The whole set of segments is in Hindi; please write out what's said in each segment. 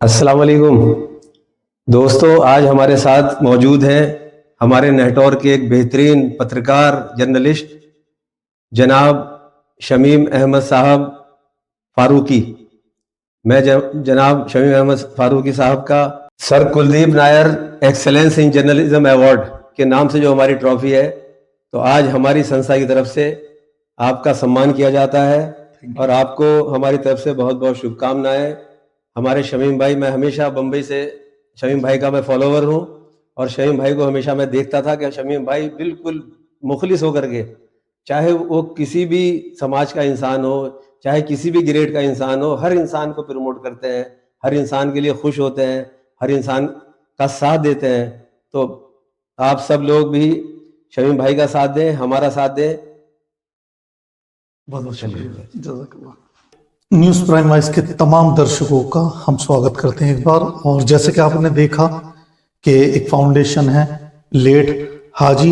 अस्सलाम वालेकुम दोस्तों, आज हमारे साथ मौजूद हैं हमारे नेटवर्क के एक बेहतरीन पत्रकार जर्नलिस्ट जनाब शमीम अहमद साहब फारूकी। मैं जनाब शमीम अहमद फारूकी साहब का sir Kuldeep Nair excellence in journalism award के नाम से जो हमारी ट्रॉफी है, तो आज हमारी संस्था की तरफ से आपका सम्मान किया जाता है और आपको हमारी तरफ से बहुत बहुत शुभकामनाएं। हमारे शमीम भाई, मैं हमेशा बम्बई से शमीम भाई का मैं फॉलोवर हूँ और शमीम भाई को हमेशा मैं देखता था कि शमीम भाई बिल्कुल मुखलिस होकर के, चाहे वो किसी भी समाज का इंसान हो, चाहे किसी भी ग्रेड का इंसान हो, हर इंसान को प्रमोट करते हैं, हर इंसान के लिए खुश होते हैं, हर इंसान का साथ देते हैं। तो आप सब लोग भी शमीम भाई का साथ दें, हमारा साथ दें। बहुत बहुत शुक्रिया। न्यूज़ प्राइम वाइज के तमाम दर्शकों का हम स्वागत करते हैं एक बार। और जैसे कि आपने देखा कि एक फाउंडेशन है लेट हाजी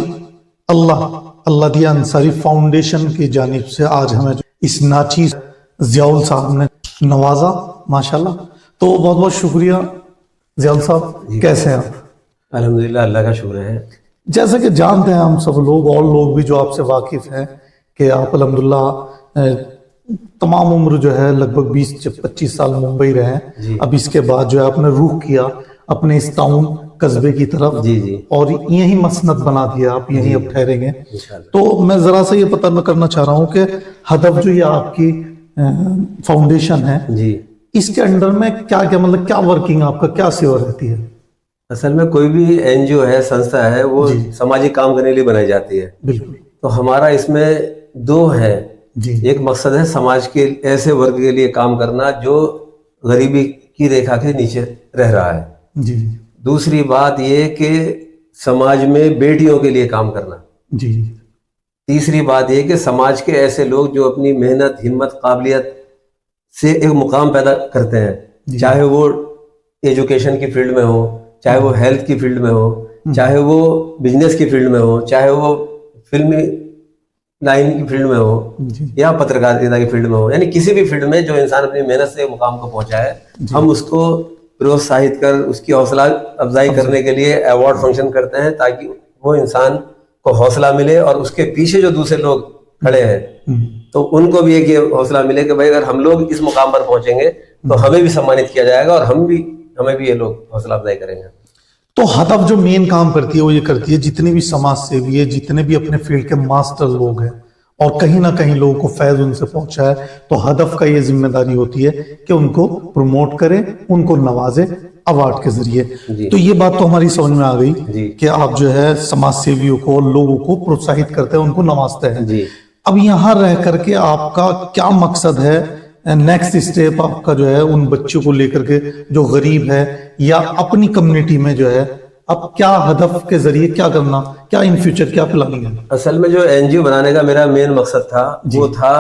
अल्लादिया अंसारी फाउंडेशन की जानिब से आज हमें इस नाचीज ज़ियाउल साहब ने नवाजा, माशाल्लाह। तो बहुत बहुत शुक्रिया ज़ियाउल साहब, कैसे हैं आप? अल्हम्दुलिल्लाह, अल्लाह का शुक्र है। जैसे कि जानते हैं हम सब लोग और लोग भी जो आपसे वाकिफ हैं कि आप अल्हम्दुलिल्लाह तमाम उम्र जो है लगभग 20-25 साल मुंबई रहे हैं। अब इसके बाद जो है आपने रुख किया अपने इस टाउन कस्बे की तरफ जी। और यही मसनद बना दिया, आप यहीं अब ठहरेंगे। तो मैं जरा सा ये पता करना चाह रहा हूँ कि हदफ जो ये आपकी फाउंडेशन है जी, इसके अंडर में क्या क्या मतलब क्या वर्किंग आपका क्या सेवा रहती है? असल में कोई भी एनजीओ है, संस्था है, वो सामाजिक काम करने के लिए बनाई जाती है। बिल्कुल। तो हमारा इसमें दो है जी। एक मकसद है समाज के ऐसे वर्ग के लिए काम करना जो गरीबी की रेखा के नीचे रह रहा है जी। दूसरी बात ये कि समाज में बेटियों के लिए काम करना जी। तीसरी बात ये कि समाज के ऐसे लोग जो अपनी मेहनत, हिम्मत, काबिलियत से एक मुकाम पैदा करते हैं, चाहे वो एजुकेशन की फील्ड में हो, चाहे वो हेल्थ की फील्ड में हो, चाहे वो बिजनेस की फील्ड में हो, चाहे वो फिल्मी लाइन की फील्ड में हो या पत्रकारिता की फील्ड में हो, यानी किसी भी फील्ड में जो इंसान अपनी मेहनत से मुकाम को पहुंचा है, हम उसको प्रोत्साहित कर उसकी हौसला अफजाई करने के लिए अवार्ड फंक्शन करते हैं, ताकि वो इंसान को हौसला मिले और उसके पीछे जो दूसरे लोग खड़े हैं तो उनको भी एक हौसला मिले कि भाई अगर हम लोग इस मुकाम पर पहुंचेंगे तो हमें भी सम्मानित किया जाएगा और हमें भी ये लोग हौसला अफजाई करेंगे। तो हदफ जो मेन काम करती है वो ये करती है, जितने भी समाज सेवी है, जितने भी अपने फील्ड के मास्टर लोग हैं और कहीं ना कहीं लोगों को फैज उनसे पहुंचा है, तो हदफ का ये जिम्मेदारी होती है कि उनको प्रमोट करें, उनको नवाजे अवार्ड के जरिए। तो ये बात तो हमारी समझ में आ गई कि आप जो है समाज सेवियों को, लोगों को प्रोत्साहित करते हैं, उनको नवाजते हैं। अब यहाँ रह करके आपका क्या मकसद है, नेक्स्ट स्टेप आपका जो है उन बच्चों को लेकर के जो गरीब है या अपनी कम्युनिटी में जो है, अब क्या हदफ के जरिए क्या करना, क्या इन फ्यूचर क्या प्लानिंग है? असल में जो एनजीओ बनाने का मेरा मेन मकसद था वो था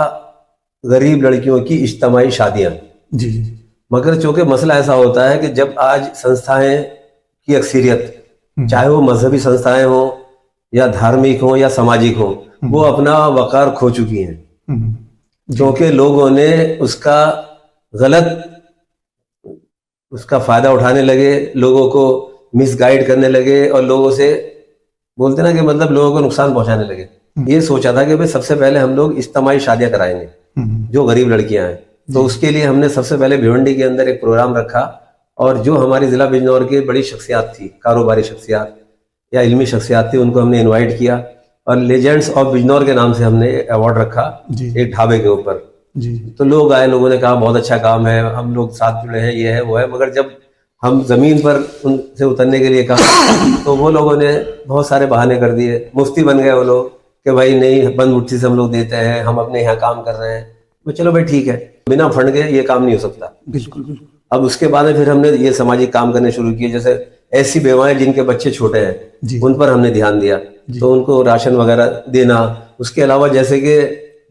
गरीब लड़कियों की इज्तिमाई शादियां जी। मगर चूंकि मसला ऐसा होता है कि जब आज संस्थाएं की अक्सरियत, चाहे वो मजहबी संस्थाएं हो या धार्मिक हो या सामाजिक हो, वो अपना वकार खो चुकी हैं, क्योंकि लोगों ने उसका फायदा उठाने लगे, लोगों को मिसगाइड करने लगे और लोगों से बोलते ना कि मतलब लोगों को नुकसान पहुंचाने लगे। ये सोचा था कि भाई सबसे पहले हम लोग इज्तिमाई शादियां कराएंगे जो गरीब लड़कियां हैं। तो उसके लिए हमने सबसे पहले भिवंडी के अंदर एक प्रोग्राम रखा और जो हमारी जिला बिजनौर की बड़ी शख्सियात थी, कारोबारी शख्सियात या इल्मी शख्सियात थी, उनको हमने इन्वाइट किया और लेजेंड्स ऑफ बिजनौर के नाम से हमने अवार्ड रखा एक ढाबे के ऊपर जी। तो लोग आए, लोगों ने कहा बहुत अच्छा काम है, हम लोग साथ जुड़े हैं, ये है वो है। मगर जब हम जमीन पर उनसे उतरने के लिए कहा तो वो लोगों ने बहुत सारे बहाने कर दिए, मुफ्ती बन गए वो लोग कि भाई नहीं, बंद मुट्ठी से हम लोग देते हैं, हम अपने यहाँ काम कर रहे हैं। तो चलो भाई ठीक है, बिना फंड के ये काम नहीं हो सकता। बिल्कुल बिल्कुल। अब उसके बाद में फिर हमने ये सामाजिक काम करने शुरू किए, जैसे ऐसी बेवाएं जिनके बच्चे छोटे हैं उन पर हमने ध्यान दिया, तो उनको राशन वगैरह देना। उसके अलावा जैसे कि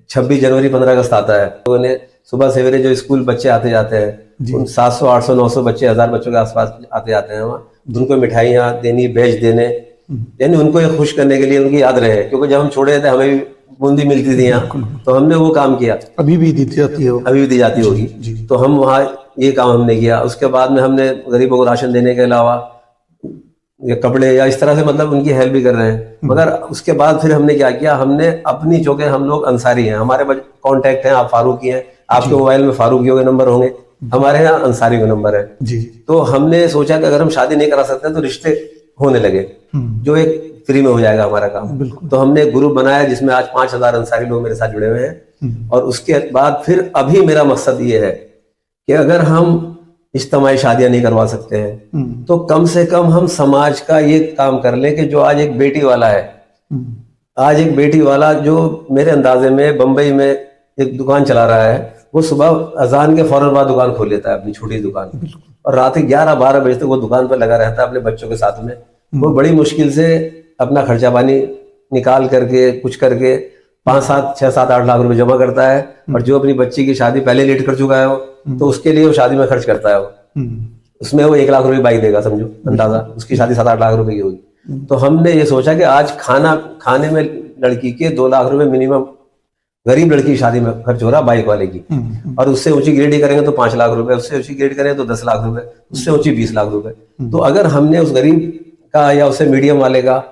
26 जनवरी 15 अगस्त आता है, लोगों ने सुबह सवेरे जो स्कूल बच्चे आते जाते हैं, उन 700, 800, 900 बच्चे, 1000 बच्चों के आसपास आते जाते हैं, वहाँ उनको मिठाइयाँ देनी, बैच देने, यानी उनको ये खुश करने के लिए उनकी याद रहे। क्योंकि जब हम छोड़े थे हमें भी बूंदी मिलती थी यहाँ, तो हमने वो काम किया। अभी भी दी जाती है, अभी भी दी जाती होगी। तो हम वहाँ ये काम हमने किया। उसके बाद में हमने गरीबों को राशन देने के अलावा ये कपड़े या इस तरह से मतलब उनकी हेल्प भी कर रहे हैं। मगर उसके बाद फिर हमने क्या किया, हमने अपनी, चूंकि हम लोग अंसारी हैं, हमारे कॉन्टैक्ट हैं, आप फारूकी हैं, आपके मोबाइल में फारूकियों के नंबर होंगे, हमारे यहाँ अंसारी का नंबर है जी। तो हमने सोचा कि अगर हम शादी नहीं करा सकते तो रिश्ते होने लगे, जो एक फ्री में हो जाएगा हमारा काम। तो हमने एक ग्रुप बनाया जिसमें आज 5000 अंसारी लोग मेरे साथ जुड़े हुए हैं। और उसके बाद फिर अभी मेरा मकसद ये है कि अगर हम इज्तिमाई शादियां नहीं करवा सकते हैं तो कम से कम हम समाज का ये काम कर लें कि जो आज एक बेटी वाला है, आज एक बेटी वाला जो मेरे अंदाजे में बंबई में एक दुकान चला रहा है, वो सुबह अजान के फौरन बाद दुकान खोल लेता है, अपनी छोटी दुकान, और रात के 11-12 बजे तक वो दुकान पर लगा रहता है अपने बच्चों के साथ में। वो बड़ी मुश्किल से अपना खर्चा पानी निकाल करके कुछ करके 5-7, 6-7-8 लाख रुपए जमा करता है। और जो अपनी बच्ची की शादी पहले लेट कर चुका है वो, तो उसके लिए वो शादी में खर्च करता है वो, उसमें वो 1 लाख रुपए बाइक देगा, समझो अंदाजा, उसकी शादी 7-8 लाख रुपए की होगी। तो हमने ये सोचा कि आज खाने में लड़की के 2 लाख रुपए मिनिमम गरीब लड़की की शादी में खर्च हो रहा बाइक वाले की, और उससे ऊंची ग्रेड करेंगे तो 5 लाख रुपए, उससे ऊंची ग्रेड करेंगे तो 10 लाख रुपए, उससे ऊंची 20 लाख रुपए। तो अगर हमने उस गरीब का या उससे मीडियम वाले का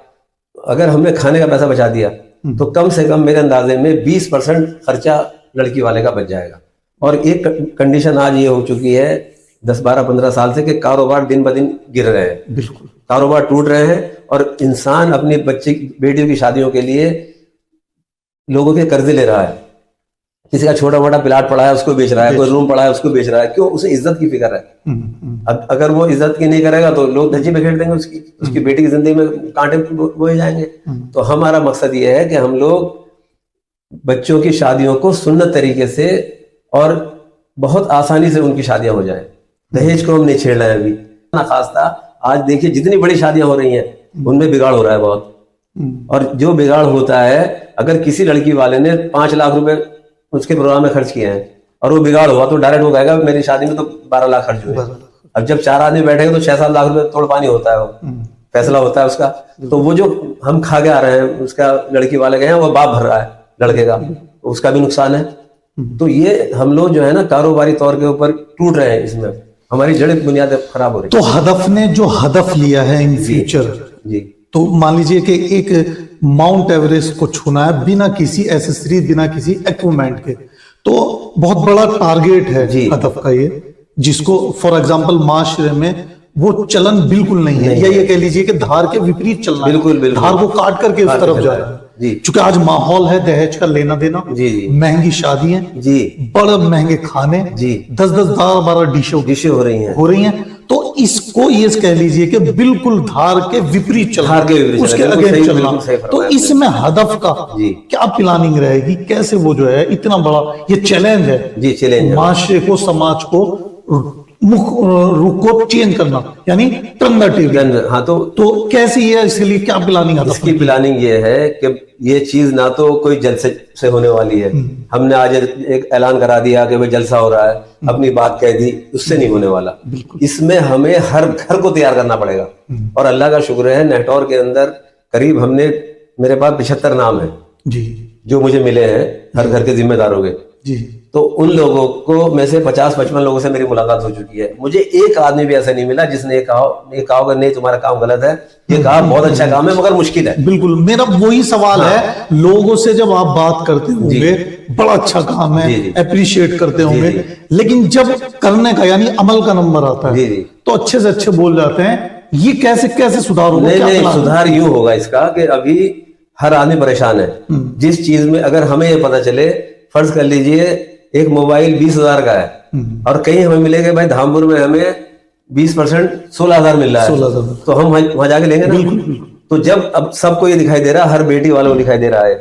अगर हमने खाने का पैसा बचा दिया तो कम से कम मेरे अंदाजे में 20% खर्चा लड़की वाले का बच जाएगा। और एक कंडीशन आज ये हो चुकी है 10-12-15 साल से कि कारोबार दिन ब दिन गिर रहे हैं, बिल्कुल कारोबार टूट रहे हैं, और इंसान अपनी बच्ची बेटियों की शादियों के लिए लोगों के कर्जे ले रहा है। किसी का छोटा मोटा प्लाट पड़ा है उसको बेच रहा है, कोई रूम पड़ा है उसको बेच रहा है। क्यों? उसे इज्जत की फिक्र है। अगर वो इज्जत की नहीं करेगा तो लोग धज्जी में खेल देंगे, उसकी बेटी की जिंदगी में कांटे बोए जाएंगे। तो हमारा मकसद ये है कि हम लोग बच्चों की शादियों को सुन्नत तरीके से और बहुत आसानी से उनकी शादियां हो जाएं। दहेज को हम नहीं छेड़ रहे हैं अभी ना, खास था। आज देखिए जितनी बड़ी शादियां हो रही हैं उनमें बिगाड़ हो रहा है बहुत, और जो बिगाड़ होता है, अगर किसी लड़की वाले ने 5 लाख रुपए उसके प्रोग्राम में खर्च किए हैं और वो बिगाड़ हुआ तो डायरेक्ट वो कहेगा मेरी शादी में तो 12 लाख खर्च हुए। अब जब 4 आदमी बैठेंगे तो 6-7 लाख रुपए तोड़ पानी होता है, वो फैसला होता है उसका। तो वो जो हम खा के आ रहे हैं, उसका लड़की वाले गए हैं, वो बाप भर रहा है लड़के का, उसका भी नुकसान है। तो ये हम लोग जो है ना कारोबारी तौर के ऊपर टूट रहे हैं, इसमें हमारी जड़ बुनियाद खराब हो रही है। तो हदफ ने जो हदफ लिया है इन फ्यूचर जी, तो मान लीजिए कि एक माउंट एवरेस्ट को छूना है बिना किसी एसेसरी, बिना किसी इक्विपमेंट के, तो बहुत बड़ा टारगेट है हदफ का ये, जिसको फॉर एग्जांपल माशरे में वो चलन बिल्कुल नहीं है, या ये कह लीजिए कि धार के विपरीत चलना, बिल्कुल बिल्कुल धार को काट करके उस तरफ जा रहा है। चूंकि आज माहौल है दहेज का लेना देना, महंगी शादियां जी, बड़े महंगे खाने जी, 10-10, 12-12 डिशें हो रही हैं। तो इसको ये कह लीजिए कि बिल्कुल धार के विपरीत चलना, उसके अगेंस्ट चलना। तो इसमें हदफ का क्या प्लानिंग रहेगी, कैसे वो जो है इतना बड़ा ये चैलेंज है जी, चैलेंज माशरे को, समाज को रुख को चेंज करना, यानी टर्न द टेबल। हाँ, तो कैसे ये, इसलिए क्या प्लानिंग है? इसकी प्लानिंग ये है कि ये चीज ना तो कोई जलसे से होने वाली है। हमने आज एक ऐलान करा दिया कि भाई जलसा हो रहा है, अपनी बात कह दी, उससे नहीं होने वाला। इसमें हमें हर घर को तैयार करना पड़ेगा। और अल्लाह का शुक्र है नेटवर्क के अंदर करीब मेरे पास 75 नाम है जी, जो मुझे मिले हैं हर घर के जिम्मेदारों के जी। तो उन लोगों को में से 50-55 लोगों से मेरी मुलाकात हो चुकी है। मुझे एक आदमी भी ऐसा नहीं मिला जिसने ये कहा नहीं तुम्हारा काम गलत है, ये कहा बहुत अच्छा काम है मगर मुश्किल है। बिल्कुल, मेरा वही सवाल है, लोगों से जब आप बात करते होंगे बड़ा अच्छा काम है, अप्रिशिएट करते होंगे, लेकिन जब करने का यानी अमल का नंबर आता है तो अच्छे से अच्छे बोल जाते हैं। ये कैसे सुधार होगा? नहीं, सुधार यूं होगा इसका कि अभी हर आदमी परेशान है। जिस चीज में अगर हमें ये पता चले, फर्ज कर लीजिए एक मोबाइल 20,000 का है और कहीं हमें मिलेगा भाई धामपुर में हमें 20% 16,000 मिल रहा है, तो हम वहां जाके लेंगे ना। तो जब अब सबको ये दिखाई दे रहा है, हर बेटी वालों को दिखाई दे रहा है,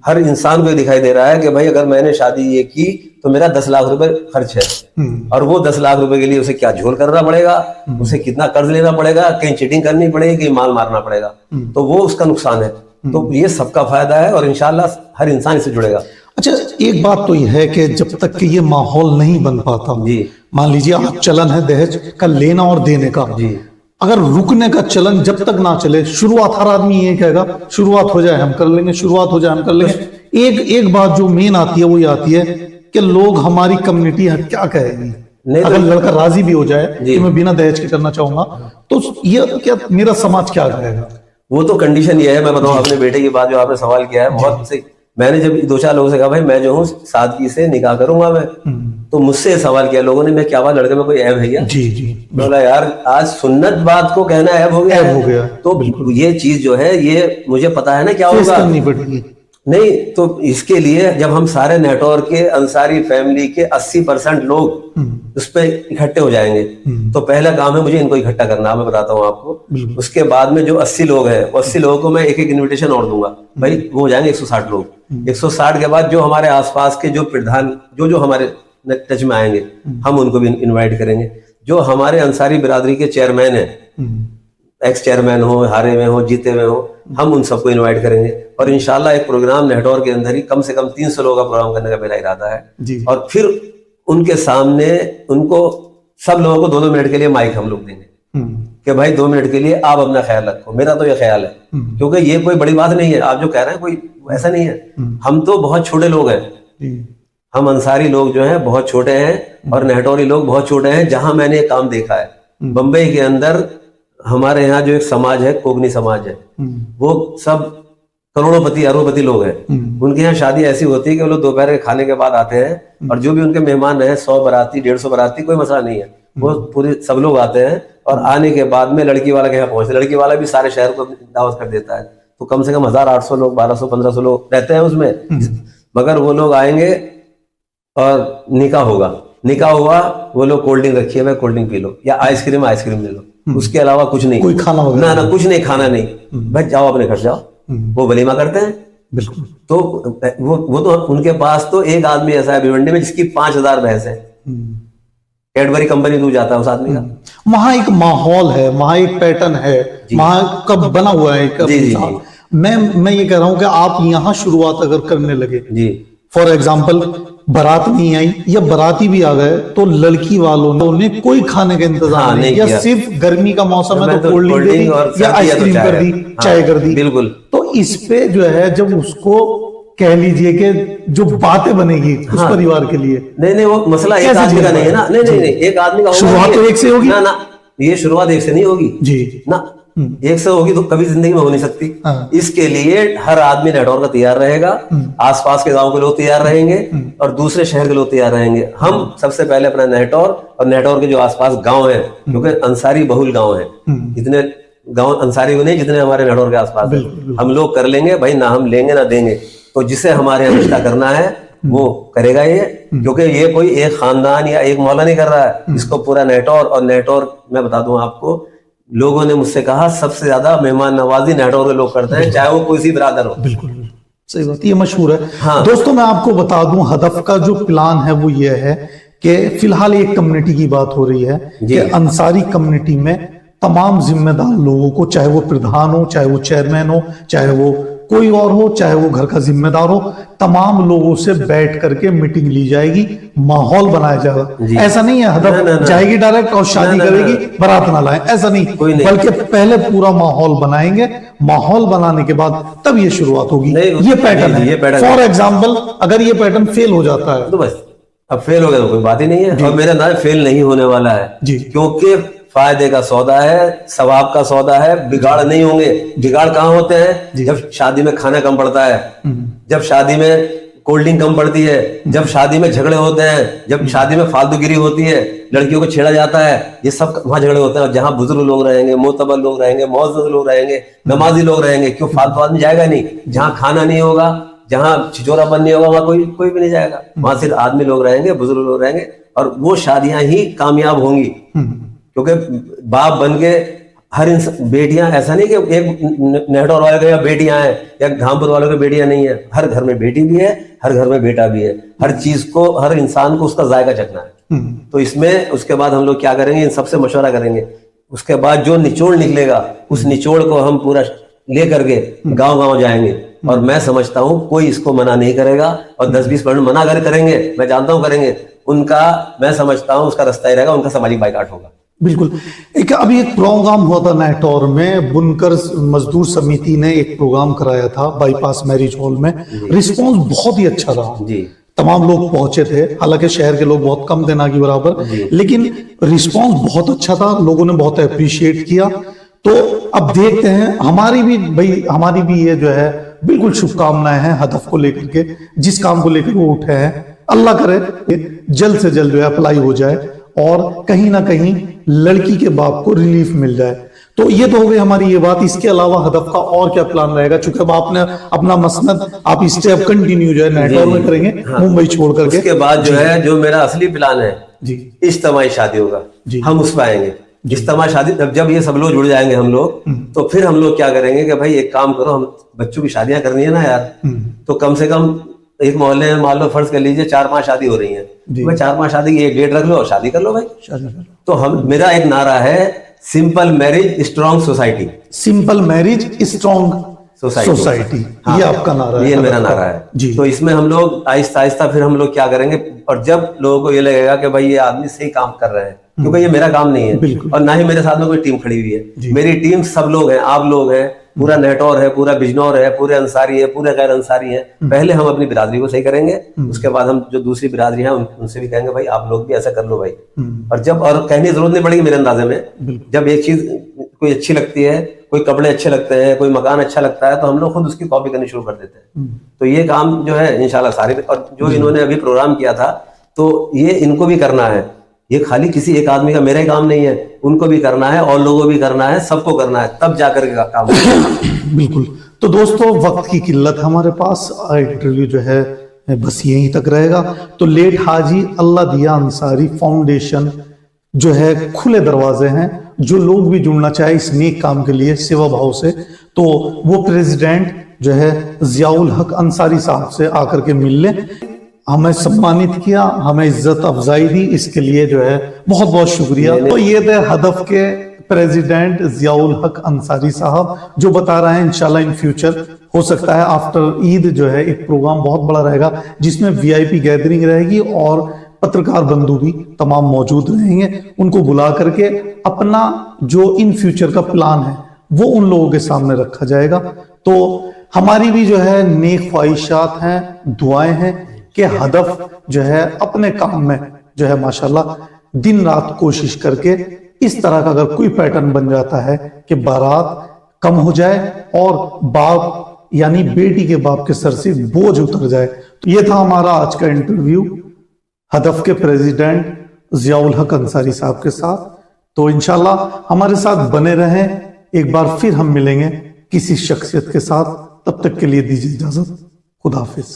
हर इंसान को ये दिखाई दे रहा है कि भाई अगर मैंने शादी ये की तो मेरा 10 लाख रुपए खर्च है, और वो 10 लाख रुपए के लिए उसे क्या झोल करना पड़ेगा, उसे कितना कर्ज लेना पड़ेगा, कहीं चीटिंग करनी पड़ेगी, कहीं माल मारना पड़ेगा, तो वो उसका नुकसान है। तो ये सबका फायदा है और इंशाल्लाह हर इंसान इससे जुड़ेगा। अच्छा, एक बात तो यह है कि जब तक कि ये माहौल नहीं बन पाता, मान लीजिए आज चलन है दहेज का लेना और देने का, अगर रुकने का चलन जब तक ना चले, शुरुआत हर आदमी ये कहेगा शुरुआत हो जाए हम कर लेंगे, शुरुआत हो जाए हम कर लेंगे। एक बात जो मेन आती है वो ये आती है कि लोग, हमारी कम्युनिटी क्या कहेगी, नहीं अगर तो- लड़का राजी भी हो जाए जी। कि मैं बिना दहेज के करना चाहूंगा, तो ये क्या मेरा समाज क्या कहेगा? वो तो कंडीशन ये है, मैं बताऊं अपने बेटे की बात जो आपने सवाल किया है, बहुत सही। मैंने जब 2-4 लोगों से कहा भाई मैं जो हूँ सादगी से निकाह करूंगा मैं, तो मुझसे सवाल किया लोगों ने, मैं क्या बात लड़के में कोई ऐब है क्या? जी जी, बोला यार आज सुन्नत बात को कहना ऐब हो गया ऐब है। हो गया, तो ये चीज जो है ये मुझे पता है ना क्या फेस होगा। करनी पड़ेगी। नहीं तो इसके लिए जब हम सारे नेटवर्क के अंसारी फैमिली के 80% लोग उस पर इकट्ठे हो जाएंगे, तो पहला काम है मुझे इनको इकट्ठा करना, मैं बताता हूँ आपको। उसके बाद में जो 80 लोग हैं, 80 लोगों को मैं एक एक इन्विटेशन और दूंगा, भाई वो हो जाएंगे 160 लोग। 160 के बाद जो हमारे आसपास के जो प्रधान जो हमारे टच में आएंगे, हम उनको भी इन्वाइट करेंगे। जो हमारे अंसारी बिरादरी के चेयरमैन है, एक्स चेयरमैन हो, हारे में हो, जीते में हो, हम उन सबको इनवाइट करेंगे। और इंशाल्लाह एक प्रोग्राम नेटवर्क के अंदर ही कम से कम 300 लोगों का प्रोग्राम करने का मेरा इरादा है जी। और फिर उनके सामने उनको सब लोगों को 2-2 मिनट के लिए माइक हम लोग देंगे कि भाई 2 मिनट के लिए आप अपना ख्याल रखो। मेरा तो ये ख्याल है, क्योंकि ये कोई बड़ी बात नहीं है, आप जो कह रहे हैं कोई ऐसा नहीं है। हम तो बहुत छोटे लोग हैं, हम अंसारी लोग जो हैं बहुत छोटे हैं और नेटौरी लोग बहुत छोटे हैं। जहां मैंने ये काम देखा है, बंबई के अंदर हमारे यहाँ जो एक समाज है, कोगनी समाज है, वो सब करोड़ों अरबपति लोग हैं। उनके यहाँ शादी ऐसी होती है कि वो लोग दोपहर के खाने के बाद आते हैं और जो भी उनके मेहमान हैं, 100 बाराती 150 बाराती, कोई मसला नहीं है, वो पूरे सब लोग आते हैं और आने के बाद में लड़की वाला के यहाँ पहुंचते, लड़की वाला भी सारे शहर को दावत कर देता है। तो कम से कम 1800 लोग, 1200 1500 लोग रहते हैं उसमें। मगर वो लोग आएंगे और निकाह होगा, निकाह हुआ, वो लोग कोल्ड ड्रिंक रखी है, भाई कोल्ड ड्रिंक पी लो या आइसक्रीम ले लो, उसके अलावा कुछ नहीं, कोई खाना वगैरह ना कुछ नहीं, खाना नहीं, भाई जाओ अपने घर जाओ। वो वलीमा करते हैं। बिल्कुल। तो वो तो उनके पास तो एक आदमी ऐसा है भिवंडी में जिसकी 5000 भैंस है, कैडबरी कंपनी दूध जाता है उस आदमी का। वहां एक माहौल है, वहां एक पैटर्न है, वहां कब बना हुआ है जी, जी, जी। मैं ये कह रहा हूं कि आप यहाँ शुरुआत अगर करने लगे, जी, फॉर एग्जाम्पल बारात नहीं आई या बाराती भी आ गए, तो लड़की वालों ने कोई खाने का इंतजाम नहीं या किया। सिर्फ गर्मी का मौसम है तो कोल्ड कोल्ड ड्रिंक और या सर्दी है तो आइसक्रीम कर दी, चाय कर दी। बिल्कुल। तो इस पे जो है जब उसको कह लीजिए कि जो बातें बनेगी उस परिवार के लिए, नहीं वो मसला एक आदमी का नहीं है ना, नहीं एक आदमी का होगा, शुरुआत तो एक से होगी ना, ये शुरुआत एक से नहीं होगी जी ना, एक से होगी तो कभी जिंदगी में हो नहीं सकती। इसके लिए हर आदमी नेटवर्क का तैयार रहेगा, आसपास के गांव के लोग तैयार रहेंगे और दूसरे शहर के लोग तैयार रहेंगे। हम सबसे पहले अपना नेटवर्क और नेटवर्क के जो आसपास गांव है, क्योंकि अंसारी बहुल गांव है, इतने गांव अंसारी को नहीं जितने हमारे नेटवर्क के आसपास है, हम लोग कर लेंगे भाई, ना हम लेंगे ना देंगे। तो जिसे हमारे यहाँ रिश्ता करना है वो करेगा ये, क्योंकि ये कोई एक खानदान या एक मौला नहीं कर रहा है, इसको पूरा नेटवर्क। और नेटवर्क मैं बता दूं आपको, लोगों ने मुझसे कहा सबसे ज्यादा मेहमान नवाजी नेटवर्क के लोग करते हैं, चाहे वो कोई सी बिरादर हो। बिल्कुल सही बात, ये मशहूर है। हाँ। दोस्तों मैं आपको बता दूं, हदफ का जो प्लान है वो ये है कि फिलहाल एक कम्युनिटी की बात हो रही है कि अंसारी कम्युनिटी में तमाम जिम्मेदार लोगों को, चाहे वो प्रधान हो, चाहे वो चेयरमैन हो, चाहे वो कोई और हो, चाहे वो घर का जिम्मेदार हो, तमाम लोगों से बैठ करके मीटिंग ली जाएगी, माहौल बनाया जाएगा। ऐसा नहीं है हदफ जाएगी डायरेक्ट और शादी करेगी, बारात ना लाए, ऐसा नहीं, बल्कि पहले पूरा माहौल बनाएंगे, माहौल बनाने के बाद तब ये शुरुआत होगी। ये पैटर्न है। फॉर एग्जाम्पल अगर ये पैटर्न फेल हो जाता है तो बस अब फेल हो गया तो कोई बात ही नहीं है, और मेरा नाम फेल नहीं होने वाला है जी, क्योंकि फायदे का सौदा है, सवाब का सौदा है, बिगाड़ नहीं होंगे। बिगाड़ कहाँ होते हैं? जब शादी में खाना कम पड़ता है, जब शादी में कोल्ड ड्रिंक कम पड़ती है, जब शादी में झगड़े होते हैं, जब शादी में फालतूगिरी होती है, लड़कियों को छेड़ा जाता है, ये सब वहां झगड़े होते हैं। और जहां बुजुर्ग लोग रहेंगे, मोतबर लोग रहेंगे, मौजूद लोग रहेंगे, नमाजी लोग रहेंगे, क्यों फालतू आदमी जाएगा नहीं। जहां खाना नहीं होगा, जहां छिचोरापन नहीं होगा, वहां कोई भी नहीं जाएगा। वहां सिर्फ आदमी लोग रहेंगे, बुजुर्ग लोग रहेंगे, और वो शादियां ही कामयाब होंगी। क्योंकि बाप बन के हर बेटियां, ऐसा नहीं कि एक नेटौर वाले के बेटियां हैं या धामपुर वालों की बेटियां नहीं है, हर घर में बेटी भी है, हर घर में बेटा भी है। हर चीज को, हर इंसान को उसका जायका चखना है। तो इसमें उसके बाद हम लोग क्या करेंगे, इन सबसे मशवरा करेंगे। उसके बाद जो निचोड़ निकलेगा, उस निचोड़ को हम पूरा ले करके गांव गांव जाएंगे। और मैं समझता हूं कोई इसको मना नहीं करेगा, और 10-20% मना करेंगे, मैं जानता हूं करेंगे, उनका मैं समझता हूं उसका रास्ता ही रहेगा, उनका सामाजिक बाइकाट होगा। बिल्कुल। अभी एक प्रोग्राम हुआ था नेटौर में, बुनकर मजदूर समिति ने एक प्रोग्राम कराया था बाईपास मैरिज हॉल में, रिस्पांस बहुत ही अच्छा रहा जी। तमाम लोग पहुंचे थे, हालांकि शहर के लोग बहुत कम थे ना की बराबर, लेकिन रिस्पांस बहुत अच्छा था, लोगों ने बहुत अप्रिशिएट किया। तो अब देखते हैं, हमारी भी ये जो है बिल्कुल शुभकामनाएं हैं हदफ को लेकर के, जिस काम को लेकर वो उठे हैं। अल्लाह करे जल्द से जल्द जो है अप्लाई हो जाए और कहीं ना कहीं लड़की के बाप को रिलीफ मिल जाए। तो ये तो हो गई हमारी ये बात। इसके अलावा हदफ का और क्या प्लान रहेगा, चूंकि अब आपने अपना मसनद आप स्टेप कंटिन्यू जो है नेटवर्क में करेंगे, मुंबई छोड़ करके। उसके बाद जो है जो मेरा असली प्लान है जी, इज्तिमाई शादी होगा, हम उस पर आएंगे। इज्तिमाई शादी जब ये सब लोग जुड़ जाएंगे हम लोग, तो फिर हम लोग क्या करेंगे कि भाई एक काम करो, हम बच्चों की शादियां करनी है ना यार, तो कम से कम एक मोहल्ले में मान लो फर्ज कर लीजिए 4-5 शादी हो रही है, भाई 4-5 शादी की एक डेट रख लो और शादी कर लो भाई। तो मेरा एक नारा है simple marriage strong society. Simple marriage strong society, हाँ, ये आपका नारा है, ये मेरा नारा है जी। तो इसमें हम लोग आहिस्ता आहिस्ता फिर हम लोग क्या करेंगे, और जब लोगों को ये लगेगा कि भाई ये आदमी सही काम कर रहे हैं, क्योंकि ये मेरा काम नहीं है और ना ही मेरे साथ में कोई टीम खड़ी हुई है, मेरी टीम सब लोग हैं, आप लोग हैं, पूरा नेटौर है, पूरा बिजनौर है, पूरे अंसारी है, पूरे गैर अंसारी है। पहले हम अपनी बिरादरी को सही करेंगे, उसके बाद हम जो दूसरी बिरादरी है उनसे भी कहेंगे भाई आप लोग भी ऐसा कर लो भाई। और कहने की जरूरत नहीं पड़ेगी मेरे अंदाजे में, जब एक चीज कोई अच्छी लगती है, कोई कपड़े अच्छे लगते हैं, कोई मकान अच्छा लगता है, तो हम लोग खुद उसकी कॉपी करनी शुरू कर देते हैं। तो ये काम जो है इंशाल्लाह सारे, और जो इन्होंने अभी प्रोग्राम किया था तो ये इनको भी करना है, ये खाली किसी एक आदमी का मेरा ही काम नहीं है, उनको भी करना है और लोगों भी करना है, सबको करना है, तब जाकर के काम बिल्कुल। तो दोस्तों वक्त की किल्लत हमारे पास, इंटरव्यू जो है बस यहीं तक रहेगा। तो लेट हाजी अल्लाह दिया अंसारी फाउंडेशन जो है खुले दरवाजे हैं, जो लोग भी जुड़ना चाहे इस नेक काम के लिए सेवा भाव से, तो वो प्रेसिडेंट जो है जियाउल हक अंसारी साहब से आकर के मिल ले। हमें सम्मानित किया, हमें इज्जत अफजाई दी, इसके लिए जो है बहुत बहुत शुक्रिया। तो ये थे हदफ के प्रेसिडेंट जियाउल हक अंसारी साहब, जो बता रहे हैं इंशाल्लाह इन फ्यूचर हो सकता है आफ्टर ईद जो है एक प्रोग्राम बहुत बड़ा रहेगा, जिसमें वीआईपी गैदरिंग रहेगी और पत्रकार बंधु भी तमाम मौजूद रहेंगे। उनको बुला करके अपना जो इन फ्यूचर का प्लान है वो उन लोगों के सामने रखा जाएगा। तो हमारी भी जो है नेक ख्वाहिशात हैं, दुआएं हैं कि हदफ जो है अपने काम में जो है माशाल्लाह दिन रात कोशिश करके इस तरह का अगर कोई पैटर्न बन जाता है कि बारात कम हो जाए और बाप यानी बेटी के बाप के सर से बोझ उतर जाए। तो ये था हमारा आज का इंटरव्यू हदफ के प्रेसिडेंट जियाउल हक अंसारी साहब के साथ। तो इंशाल्लाह हमारे साथ बने रहें, एक बार फिर हम मिलेंगे किसी शख्सियत के साथ। तब तक के लिए दीजिए इजाजत, खुदा हाफिज।